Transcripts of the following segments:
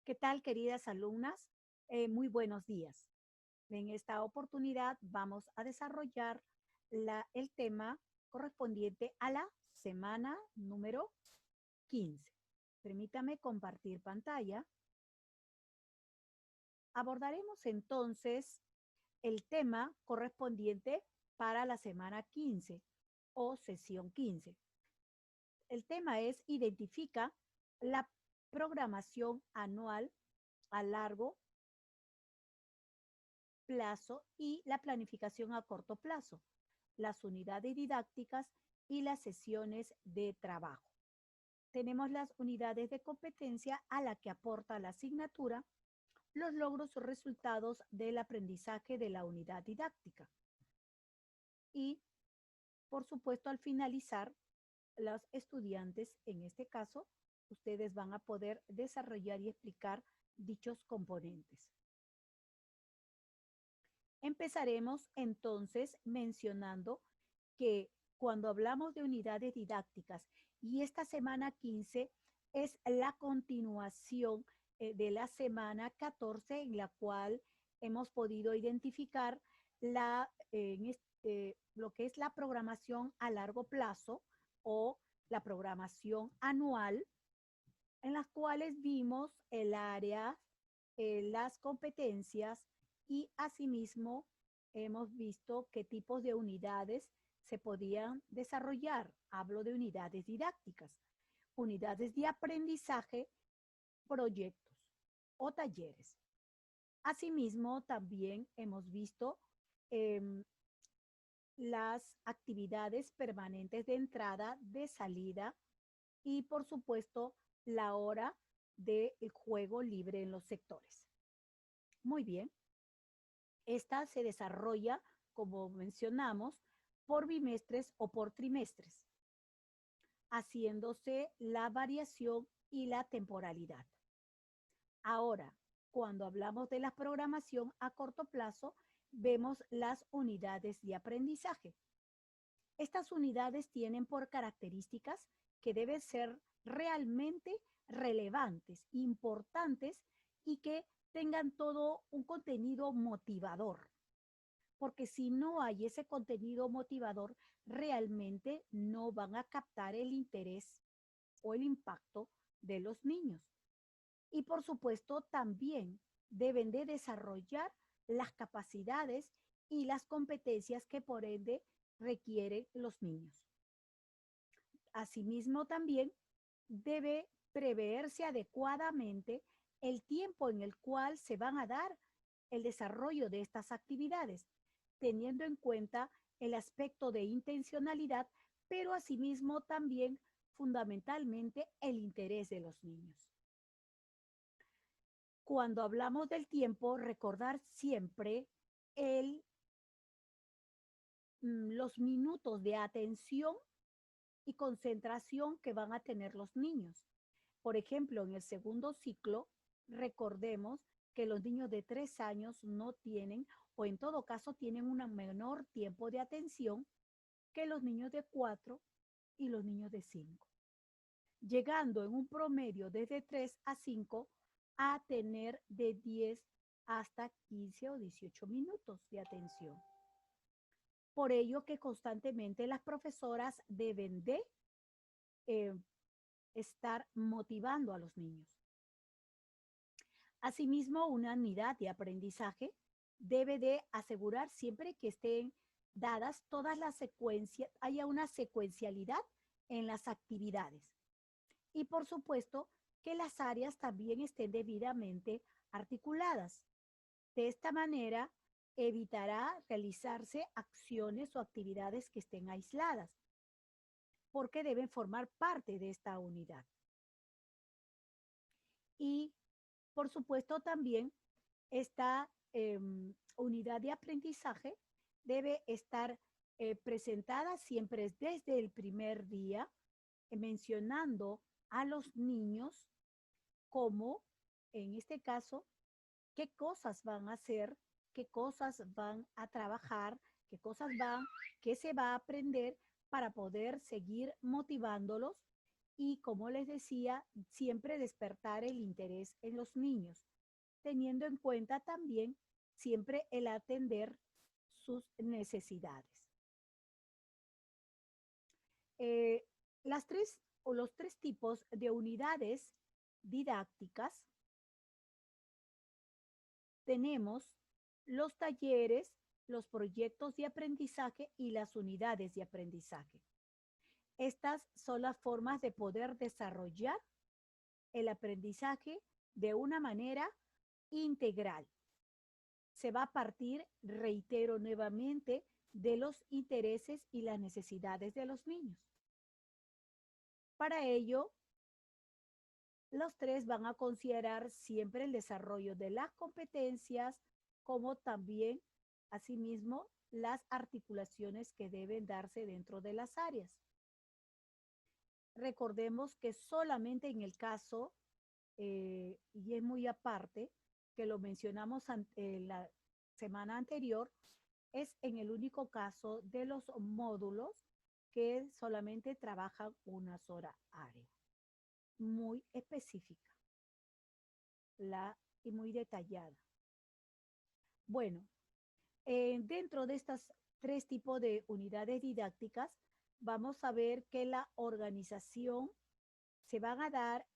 ¿Qué tal, queridas alumnas? Muy buenos días. En esta oportunidad vamos a desarrollar el tema correspondiente a la semana número 15. Permítame compartir pantalla. Abordaremos entonces el tema correspondiente para la semana 15 o sesión 15. El tema es identifica la programación anual a largo plazo y la planificación a corto plazo, las unidades didácticas y las sesiones de trabajo. Tenemos las unidades de competencia a la que aporta la asignatura, los logros o resultados del aprendizaje de la unidad didáctica. Y, por supuesto, al finalizar, los estudiantes, en este caso, ustedes van a poder desarrollar y explicar dichos componentes. Empezaremos entonces mencionando que cuando hablamos de unidades didácticas y esta semana 15 es la continuación de la semana 14 en la cual hemos podido identificar lo que es la programación a largo plazo o la programación anual, en las cuales vimos el área, las competencias y asimismo hemos visto qué tipos de unidades se podían desarrollar. Hablo de unidades didácticas, unidades de aprendizaje, proyectos o talleres. Asimismo, también hemos visto eh, las actividades permanentes de entrada, de salida y, por supuesto, la hora del juego libre en los sectores. Muy bien. Esta se desarrolla, como mencionamos, por bimestres o por trimestres, haciéndose la variación y la temporalidad. Ahora, cuando hablamos de la programación a corto plazo, vemos las unidades de aprendizaje. Estas unidades tienen por características que deben ser realmente relevantes, importantes y que tengan todo un contenido motivador. Porque si no hay ese contenido motivador, realmente no van a captar el interés o el impacto de los niños. Y por supuesto, también deben de desarrollar las capacidades y las competencias que por ende requieren los niños. Asimismo, también debe preverse adecuadamente el tiempo en el cual se van a dar el desarrollo de estas actividades, teniendo en cuenta el aspecto de intencionalidad, pero asimismo también fundamentalmente el interés de los niños. Cuando hablamos del tiempo, recordar siempre el, los minutos de atención y concentración que van a tener los niños. Por ejemplo, en el segundo ciclo, recordemos que los niños de 3 años no tienen, o en todo caso tienen un menor tiempo de atención que los niños de 4 y los niños de 5, llegando en un promedio desde 3 a 5 a tener de 10 hasta 15 o 18 minutos de atención. Por ello que constantemente las profesoras deben de eh, estar motivando a los niños. Asimismo, una unidad de aprendizaje debe de asegurar siempre que estén dadas todas las secuencias, haya una secuencialidad en las actividades. Y por supuesto, que las áreas también estén debidamente articuladas. De esta manera, evitará realizarse acciones o actividades que estén aisladas, porque deben formar parte de esta unidad. Y, por supuesto, también esta unidad de aprendizaje debe estar presentada siempre desde el primer día, mencionando a los niños cómo, en este caso, qué cosas van a hacer, qué cosas van a trabajar, qué se va a aprender para poder seguir motivándolos y, como les decía, siempre despertar el interés en los niños, teniendo en cuenta también siempre el atender sus necesidades. Eh, las tres o los tres tipos de unidades didácticas tenemos los talleres, los proyectos de aprendizaje y las unidades de aprendizaje. Estas son las formas de poder desarrollar el aprendizaje de una manera integral. Se va a partir, reitero nuevamente, de los intereses y las necesidades de los niños. Para ello, los tres van a considerar siempre el desarrollo de las competencias, como también, asimismo, las articulaciones que deben darse dentro de las áreas. Recordemos que solamente en el caso, y es muy aparte, que lo mencionamos la semana anterior, es en el único caso de los módulos que solamente trabajan una sola área, muy específica y muy detallada. Bueno, dentro de estas tres tipos de unidades didácticas, vamos a ver que la organización se van a dar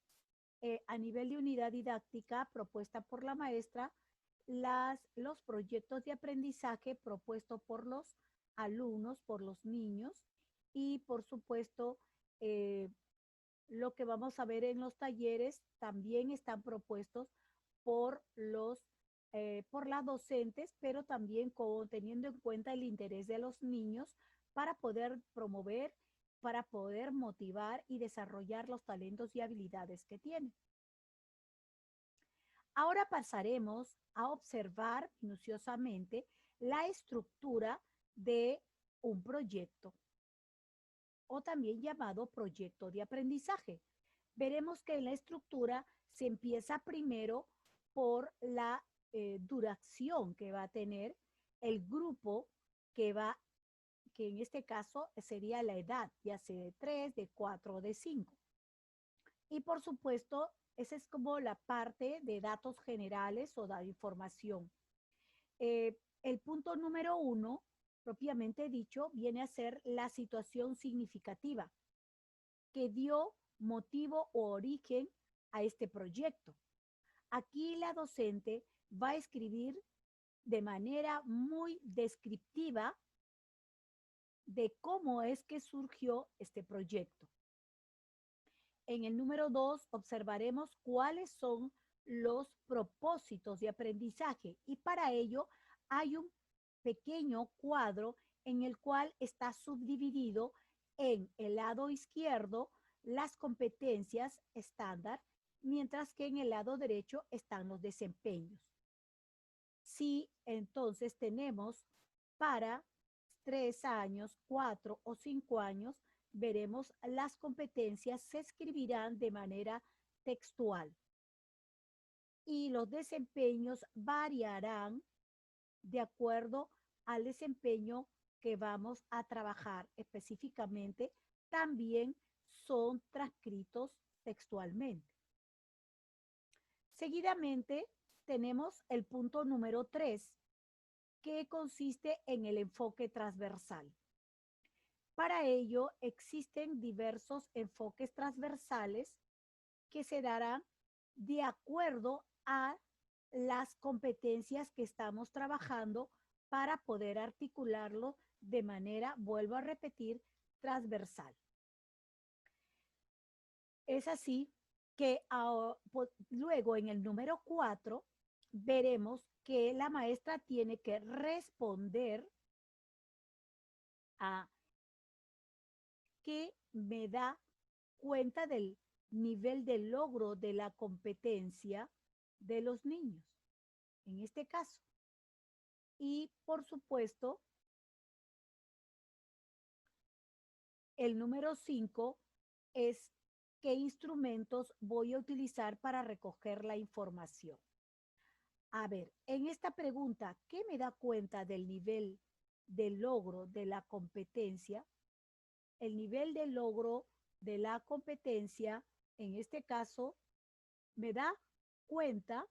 a nivel de unidad didáctica propuesta por la maestra, los proyectos de aprendizaje propuestos por los alumnos, por los niños, y por supuesto, lo que vamos a ver en los talleres también están propuestos por por las docentes, pero también teniendo en cuenta el interés de los niños para poder promover, para poder motivar y desarrollar los talentos y habilidades que tienen. Ahora pasaremos a observar minuciosamente la estructura de un proyecto, o también llamado proyecto de aprendizaje. Veremos que en la estructura se empieza primero por la duración que va a tener el grupo que en este caso sería la edad, ya sea de 3, de 4 o de 5. Y por supuesto, esa es como la parte de datos generales o de información. El punto número 1, propiamente dicho, viene a ser la situación significativa que dio motivo o origen a este proyecto. Aquí la docente va a escribir de manera muy descriptiva de cómo es que surgió este proyecto. En el número 2 observaremos cuáles son los propósitos de aprendizaje y para ello hay un pequeño cuadro en el cual está subdividido en el lado izquierdo las competencias estándar, mientras que en el lado derecho están los desempeños. Si entonces tenemos para 3 años, 4 o 5 años, veremos las competencias se escribirán de manera textual y los desempeños variarán de acuerdo al desempeño que vamos a trabajar específicamente. También son transcritos textualmente. Seguidamente tenemos el punto número 3, que consiste en el enfoque transversal. Para ello existen diversos enfoques transversales que se darán de acuerdo a las competencias que estamos trabajando para poder articularlo de manera, vuelvo a repetir, transversal. Es así que luego en el número 4 veremos que la maestra tiene que responder a qué me da cuenta del nivel de logro de la competencia de los niños, en este caso. Y por supuesto, el número 5 es qué instrumentos voy a utilizar para recoger la información. A ver, en esta pregunta, ¿qué me da cuenta del nivel de logro de la competencia? El nivel de logro de la competencia, en este caso, me da cuenta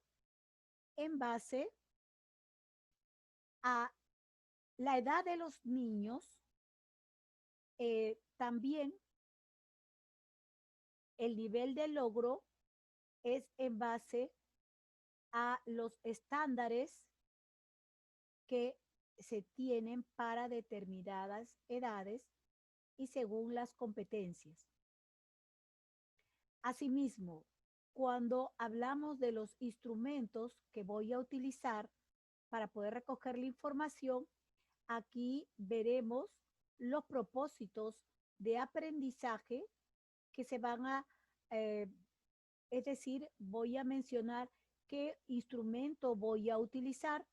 en base a la edad de los niños, también el nivel de logro es en base a los estándares que se tienen para determinadas edades y según las competencias. Asimismo, cuando hablamos de los instrumentos que voy a utilizar para poder recoger la información, aquí veremos los propósitos de aprendizaje que se van a, eh, es decir, voy a mencionar qué instrumento voy a utilizar.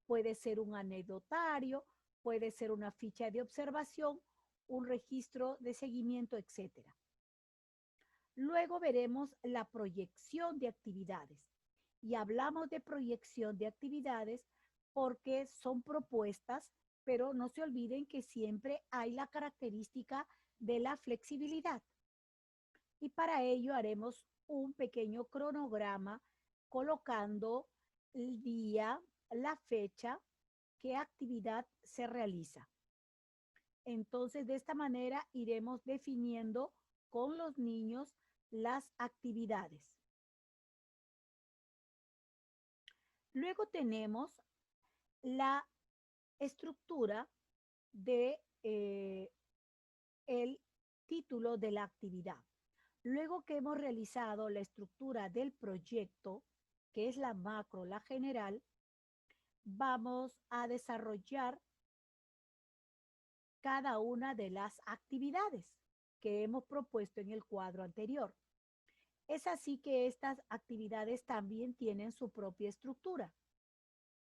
Puede ser un anecdotario, puede ser una ficha de observación, un registro de seguimiento, etcétera. Luego veremos la proyección de actividades. Y hablamos de proyección de actividades porque son propuestas, pero no se olviden que siempre hay la característica de la flexibilidad. Y para ello haremos un pequeño cronograma colocando el día, la fecha, qué actividad se realiza. Entonces, de esta manera iremos definiendo con los niños las actividades. Luego tenemos la estructura de el título de la actividad. Luego que hemos realizado la estructura del proyecto, que es la macro, la general, vamos a desarrollar cada una de las actividades que hemos propuesto en el cuadro anterior. Es así que estas actividades también tienen su propia estructura.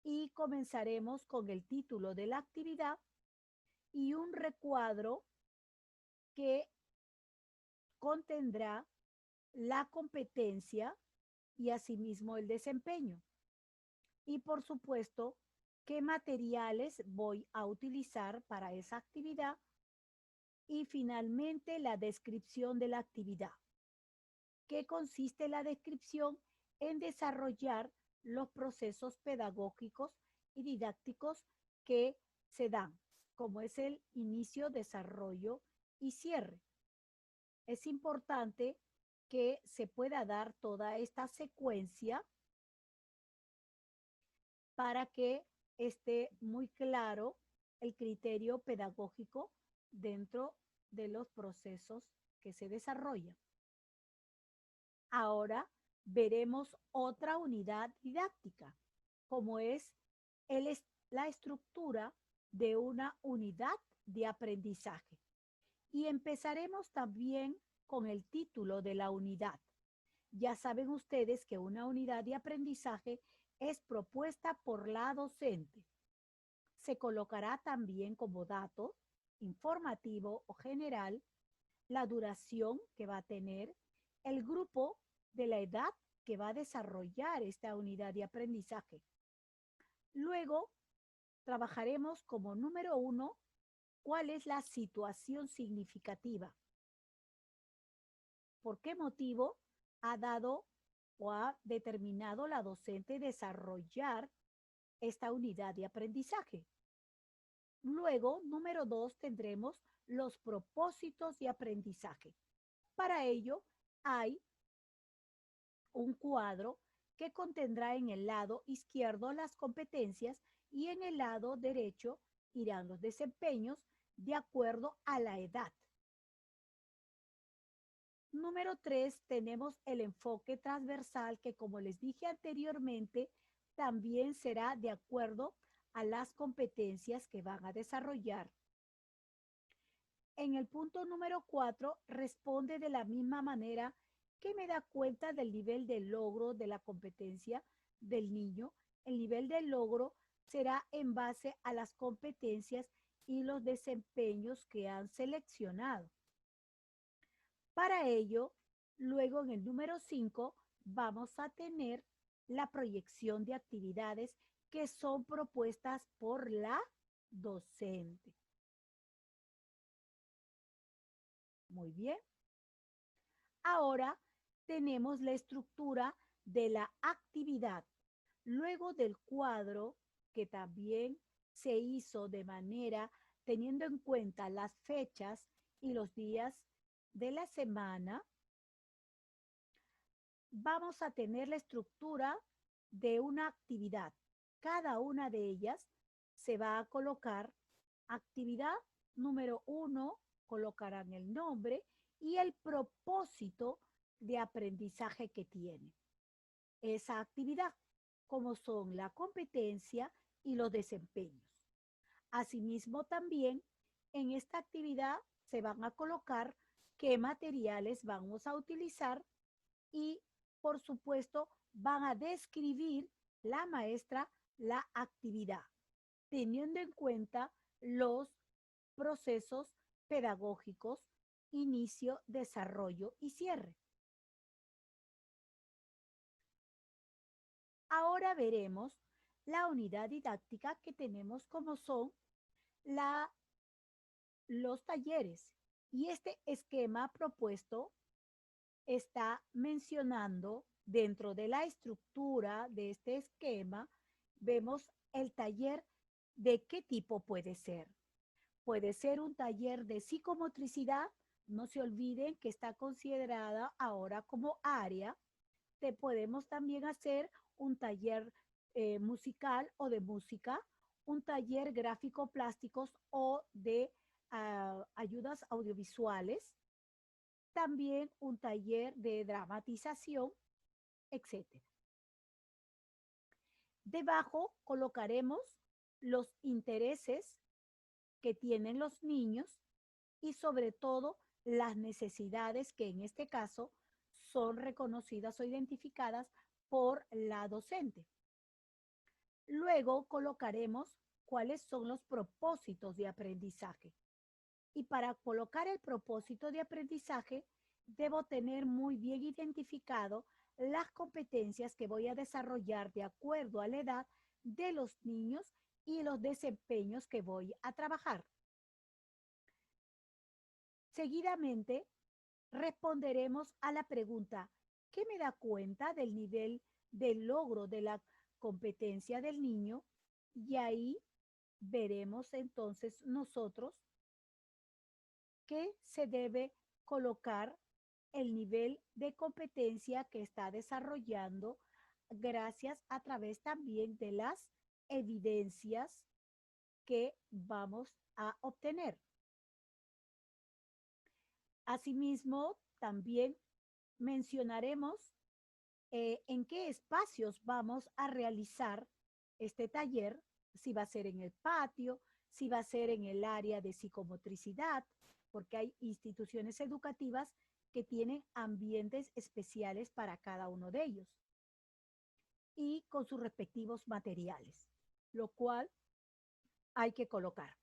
Y comenzaremos con el título de la actividad y un recuadro que contendrá la competencia y asimismo el desempeño. Y por supuesto, qué materiales voy a utilizar para esa actividad y finalmente la descripción de la actividad. ¿Qué consiste la descripción? En desarrollar los procesos pedagógicos y didácticos que se dan, como es el inicio, desarrollo y cierre. Es importante que se pueda dar toda esta secuencia para que esté muy claro el criterio pedagógico dentro de los procesos que se desarrollan. Ahora veremos otra unidad didáctica, como es la estructura de una unidad de aprendizaje. Y empezaremos también con el título de la unidad. Ya saben ustedes que una unidad de aprendizaje es propuesta por la docente. Se colocará también como dato informativo o general la duración que va a tener, el grupo de la edad que va a desarrollar esta unidad de aprendizaje. Luego, trabajaremos como número 1, ¿cuál es la situación significativa? ¿Por qué motivo ha dado o ha determinado la docente desarrollar esta unidad de aprendizaje? Luego, número 2, tendremos los propósitos de aprendizaje. Para ello, hay un cuadro que contendrá en el lado izquierdo las competencias y en el lado derecho irán los desempeños de acuerdo a la edad. Número 3, tenemos el enfoque transversal que, como les dije anteriormente, también será de acuerdo a las competencias que van a desarrollar. En el punto número 4, responde de la misma manera que me da cuenta del nivel de logro de la competencia del niño. El nivel de logro será en base a las competencias y los desempeños que han seleccionado. Para ello, luego en el número 5 vamos a tener la proyección de actividades que son propuestas por la docente. Muy bien. Ahora tenemos la estructura de la actividad. Luego del cuadro, que también se hizo de manera teniendo en cuenta las fechas y los días de la semana, vamos a tener la estructura de una actividad. Cada una de ellas se va a colocar actividad número 1, colocarán el nombre y el propósito de aprendizaje que tiene esa actividad, como son la competencia y los desempeños. Asimismo, también en esta actividad se van a colocar qué materiales vamos a utilizar y, por supuesto, van a describir la maestra la actividad, teniendo en cuenta los procesos pedagógicos, inicio, desarrollo y cierre. Ahora veremos la unidad didáctica que tenemos como son la, los talleres. Y este esquema propuesto está mencionando dentro de la estructura de este esquema, vemos el taller de qué tipo puede ser. Puede ser un taller de psicomotricidad, no se olviden que está considerada ahora como área. Te podemos también hacer un taller musical o de música, un taller gráfico plásticos o de ayudas audiovisuales, también un taller de dramatización, etcétera. Debajo colocaremos los intereses que tienen los niños y sobre todo las necesidades que en este caso son reconocidas o identificadas por la docente. Luego colocaremos cuáles son los propósitos de aprendizaje. Y para colocar el propósito de aprendizaje, debo tener muy bien identificado las competencias que voy a desarrollar de acuerdo a la edad de los niños y los desempeños que voy a trabajar. Seguidamente, responderemos a la pregunta, ¿qué me da cuenta del nivel de logro de la competencia del niño? Y ahí veremos entonces nosotros que se debe colocar el nivel de competencia que está desarrollando gracias a través también de las evidencias que vamos a obtener. Asimismo, también mencionaremos en qué espacios vamos a realizar este taller, si va a ser en el patio, si va a ser en el área de psicomotricidad, porque hay instituciones educativas que tienen ambientes especiales para cada uno de ellos y con sus respectivos materiales, lo cual hay que colocar.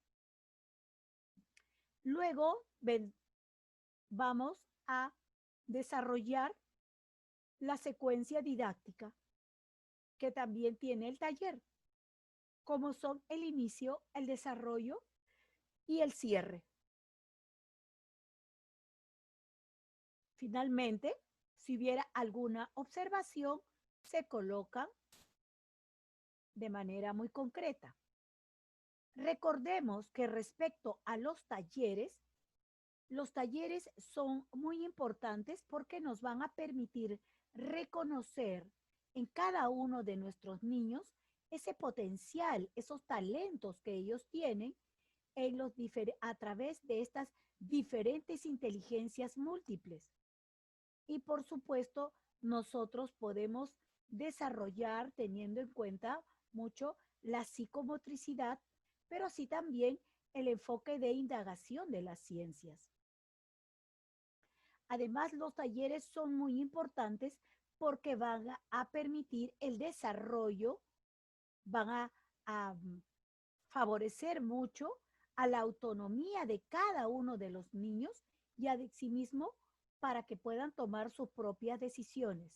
Luego vamos a desarrollar la secuencia didáctica que también tiene el taller, como son el inicio, el desarrollo y el cierre. Finalmente, si hubiera alguna observación, se colocan de manera muy concreta. Recordemos que respecto a los talleres son muy importantes porque nos van a permitir reconocer en cada uno de nuestros niños ese potencial, esos talentos que ellos tienen en a través de estas diferentes inteligencias múltiples. Y por supuesto, nosotros podemos desarrollar teniendo en cuenta mucho la psicomotricidad, pero así también el enfoque de indagación de las ciencias. Además, los talleres son muy importantes porque van a permitir el desarrollo, van a favorecer mucho a la autonomía de cada uno de los niños y a sí mismo para que puedan tomar sus propias decisiones.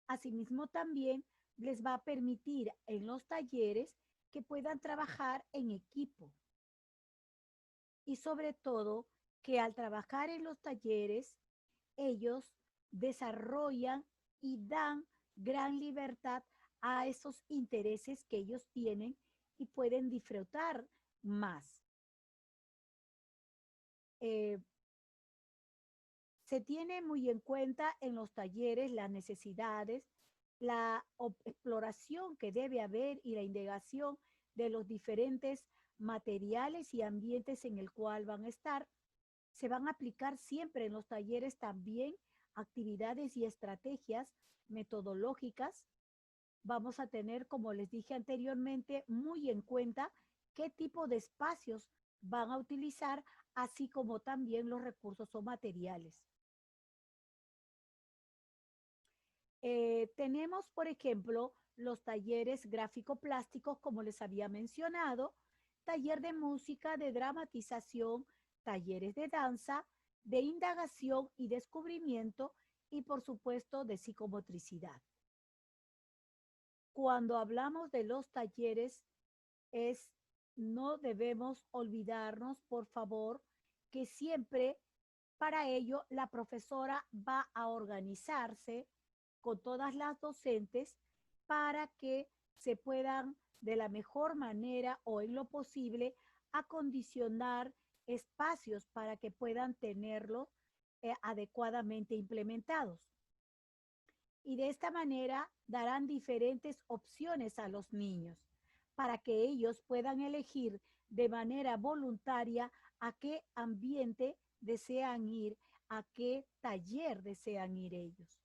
Asimismo, también les va a permitir en los talleres que puedan trabajar en equipo y sobre todo que al trabajar en los talleres ellos desarrollan y dan gran libertad a esos intereses que ellos tienen y pueden disfrutar más. Eh, Se tiene muy en cuenta en los talleres las necesidades, la exploración que debe haber y la indagación de los diferentes materiales y ambientes en el cual van a estar. Se van a aplicar siempre en los talleres también actividades y estrategias metodológicas. Vamos a tener, como les dije anteriormente, muy en cuenta qué tipo de espacios van a utilizar, así como también los recursos o materiales. Tenemos, por ejemplo, los talleres gráfico-plásticos, como les había mencionado, taller de música, de dramatización, talleres de danza, de indagación y descubrimiento y, por supuesto, de psicomotricidad. Cuando hablamos de los talleres, no debemos olvidarnos, por favor, que siempre para ello la profesora va a organizarse con todas las docentes para que se puedan de la mejor manera o en lo posible acondicionar espacios para que puedan tenerlos adecuadamente implementados. Y de esta manera darán diferentes opciones a los niños para que ellos puedan elegir de manera voluntaria a qué ambiente desean ir, a qué taller desean ir ellos.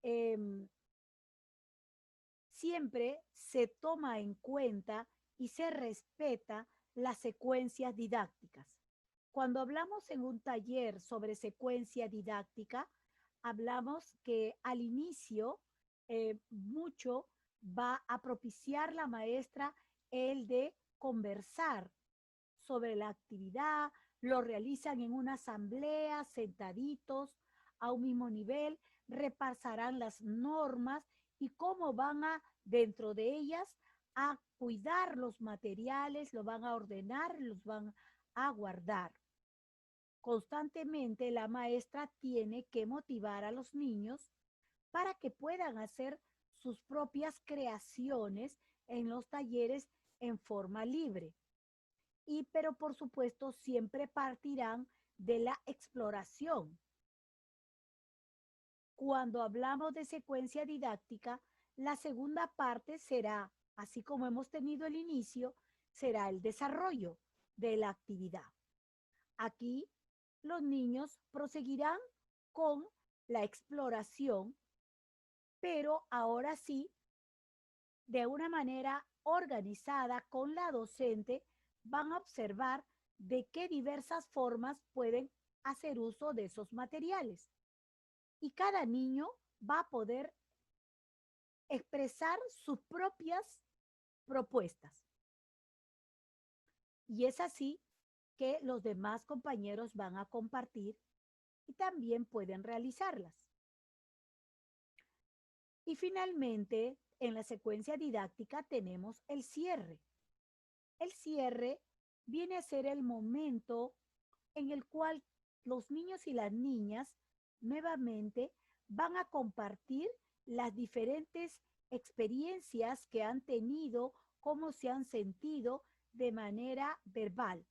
Eh, Siempre se toma en cuenta y se respeta las secuencias didácticas. Cuando hablamos en un taller sobre secuencia didáctica, hablamos que al inicio mucho va a propiciar la maestra el de conversar sobre la actividad, lo realizan en una asamblea, sentaditos, a un mismo nivel, repasarán las normas y cómo van a, dentro de ellas, a cuidar los materiales, lo van a ordenar, los van a guardar. Constantemente la maestra tiene que motivar a los niños para que puedan hacer sus propias creaciones en los talleres en forma libre. Pero por supuesto siempre partirán de la exploración. Cuando hablamos de secuencia didáctica, la segunda parte será, así como hemos tenido el inicio, será el desarrollo de la actividad. Aquí los niños proseguirán con la exploración, pero ahora sí, de una manera organizada con la docente, van a observar de qué diversas formas pueden hacer uso de esos materiales. Y cada niño va a poder expresar sus propias propuestas. Y es así que los demás compañeros van a compartir y también pueden realizarlas. Y finalmente, en la secuencia didáctica tenemos el cierre. El cierre viene a ser el momento en el cual los niños y las niñas nuevamente van a compartir las diferentes experiencias que han tenido, cómo se han sentido de manera verbal,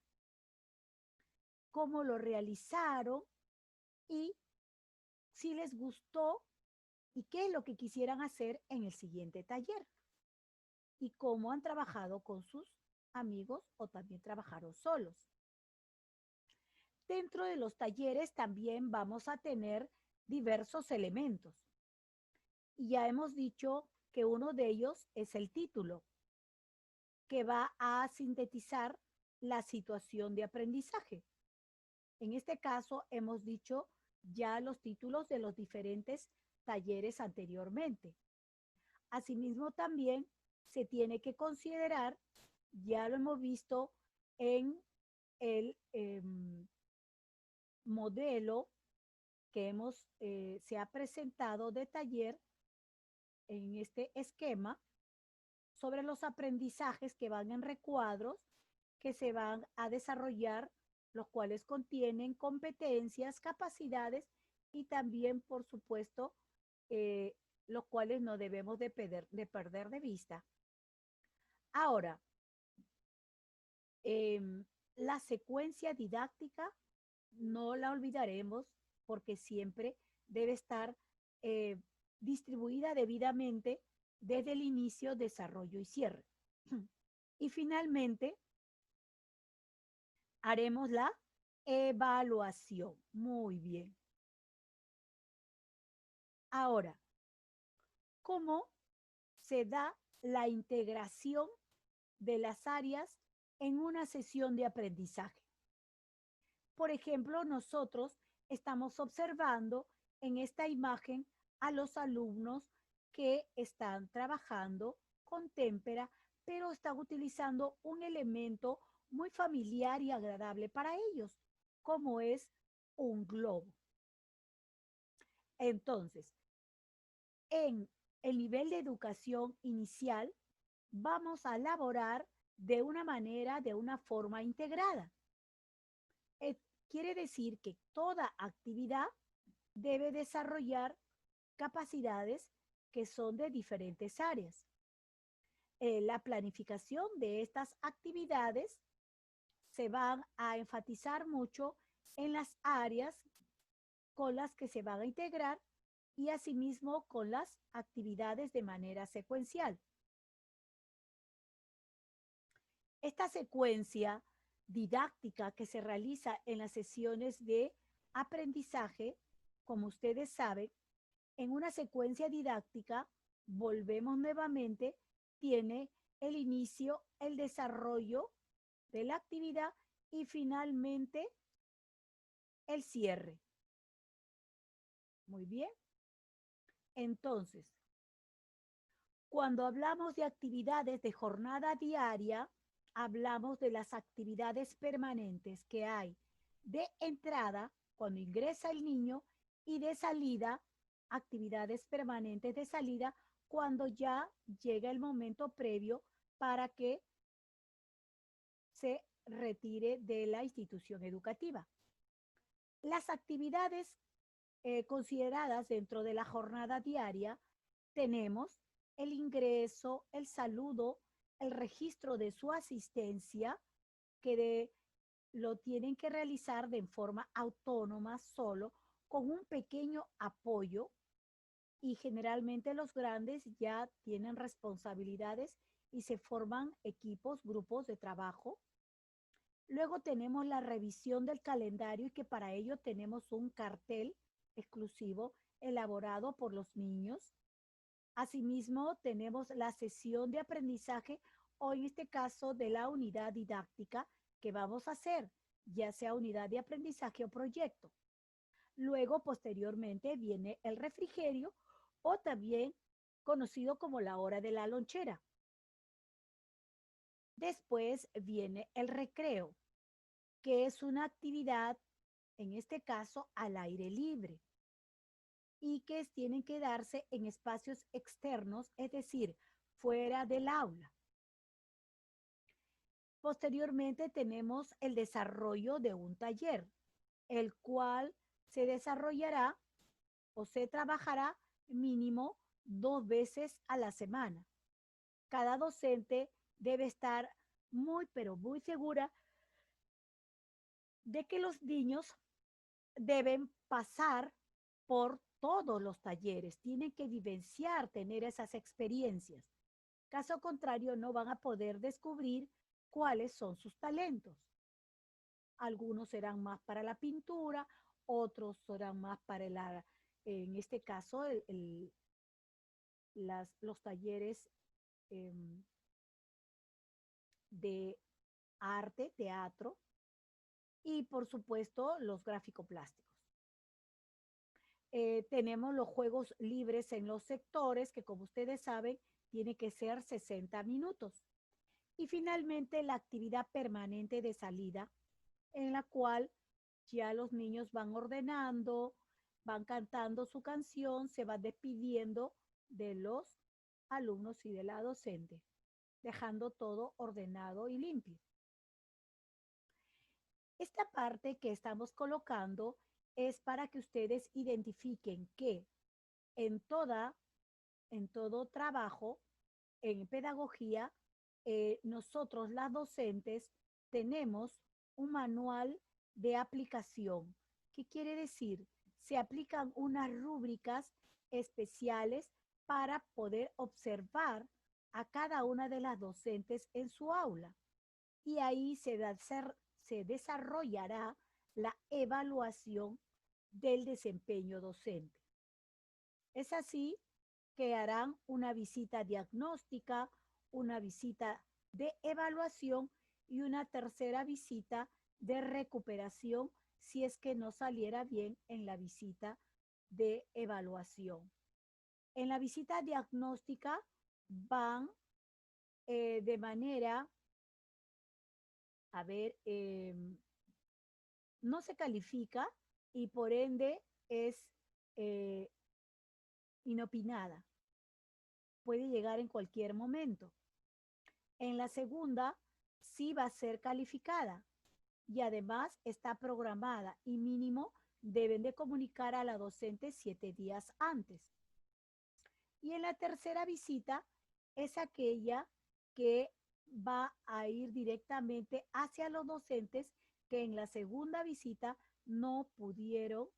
cómo lo realizaron y si les gustó y qué es lo que quisieran hacer en el siguiente taller y cómo han trabajado con sus amigos o también trabajaron solos. Dentro de los talleres también vamos a tener diversos elementos. Y ya hemos dicho que uno de ellos es el título, que va a sintetizar la situación de aprendizaje. En este caso hemos dicho ya los títulos de los diferentes talleres anteriormente. Asimismo también se tiene que considerar, ya lo hemos visto en el modelo que se ha presentado de taller en este esquema sobre los aprendizajes que van en recuadros que se van a desarrollar, los cuales contienen competencias, capacidades y también, por supuesto, eh, los cuales no debemos perder de vista. Ahora, em, la secuencia didáctica no la olvidaremos porque siempre debe estar eh, distribuida debidamente desde el inicio, desarrollo y cierre. Y finalmente, haremos la evaluación. Muy bien. Ahora, ¿cómo se da la integración de las áreas en una sesión de aprendizaje? Por ejemplo, nosotros estamos observando en esta imagen a los alumnos que están trabajando con témpera, pero están utilizando un elemento muy familiar y agradable para ellos, como es un globo. Entonces, en el nivel de educación inicial, vamos a elaborar de una manera, de una forma integrada. Eh, Quiere decir que toda actividad debe desarrollar capacidades que son de diferentes áreas. La planificación de estas actividades se van a enfatizar mucho en las áreas con las que se van a integrar y asimismo con las actividades de manera secuencial. Esta secuencia didáctica que se realiza en las sesiones de aprendizaje, como ustedes saben, en una secuencia didáctica, volvemos nuevamente, tiene el inicio, el desarrollo de la actividad y finalmente el cierre. Muy bien. Entonces, cuando hablamos de actividades de jornada diaria, hablamos de las actividades permanentes que hay de entrada, cuando ingresa el niño, y de salida, actividades permanentes de salida, cuando ya llega el momento previo para que se retire de la institución educativa. Las actividades consideradas dentro de la jornada diaria tenemos el ingreso, el saludo, el registro de su asistencia, lo tienen que realizar de forma autónoma, solo, con un pequeño apoyo, y generalmente los grandes ya tienen responsabilidades y se forman equipos, grupos de trabajo. Luego tenemos la revisión del calendario y que para ello tenemos un cartel exclusivo elaborado por los niños. Asimismo, tenemos la sesión de aprendizaje o en este caso de la unidad didáctica que vamos a hacer, ya sea unidad de aprendizaje o proyecto. Luego, posteriormente, viene el refrigerio o también conocido como la hora de la lonchera. Después viene el recreo, que es una actividad, en este caso, al aire libre y que tienen que darse en espacios externos, es decir, fuera del aula. Posteriormente tenemos el desarrollo de un taller, el cual se desarrollará o se trabajará mínimo 2 veces a la semana. Cada docente debe estar muy, pero muy segura de que los niños deben pasar por todos los talleres, tienen que vivenciar, tener esas experiencias. Caso contrario, no van a poder descubrir cuáles son sus talentos. Algunos serán más para la pintura, otros serán más para en este caso, los talleres eh, de arte, teatro y por supuesto los gráfico-plásticos. Tenemos los juegos libres en los sectores que, como ustedes saben, tiene que ser 60 minutos. Y finalmente la actividad permanente de salida, en la cual ya los niños van ordenando, van cantando su canción, se van despidiendo de los alumnos y de la docente, dejando todo ordenado y limpio. Esta parte que estamos colocando es para que ustedes identifiquen que en toda, en todo trabajo, en pedagogía, nosotros las docentes tenemos un manual de aplicación. ¿Qué quiere decir? Se aplican unas rúbricas especiales para poder observar a cada una de las docentes en su aula. Y ahí se desarrollará la evaluación del desempeño docente. Es así que harán una visita diagnóstica, una visita de evaluación y una tercera visita de recuperación si es que no saliera bien en la visita de evaluación. En la visita diagnóstica van de manera, a ver, no se califica y por ende es eh, inopinada. Puede llegar en cualquier momento. En la segunda, sí va a ser calificada y además está programada y mínimo deben de comunicar a la docente 7 días antes. Y en la tercera visita es aquella que va a ir directamente hacia los docentes que en la segunda visita no pudieron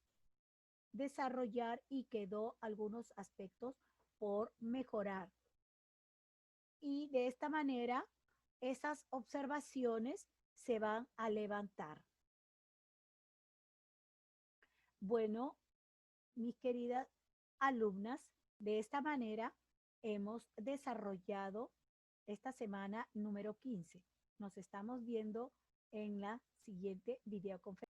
desarrollar y quedó algunos aspectos por mejorar. Y de esta manera, esas observaciones se van a levantar. Bueno, mis queridas alumnas, de esta manera hemos desarrollado esta semana número 15. Nos estamos viendo en la siguiente videoconferencia.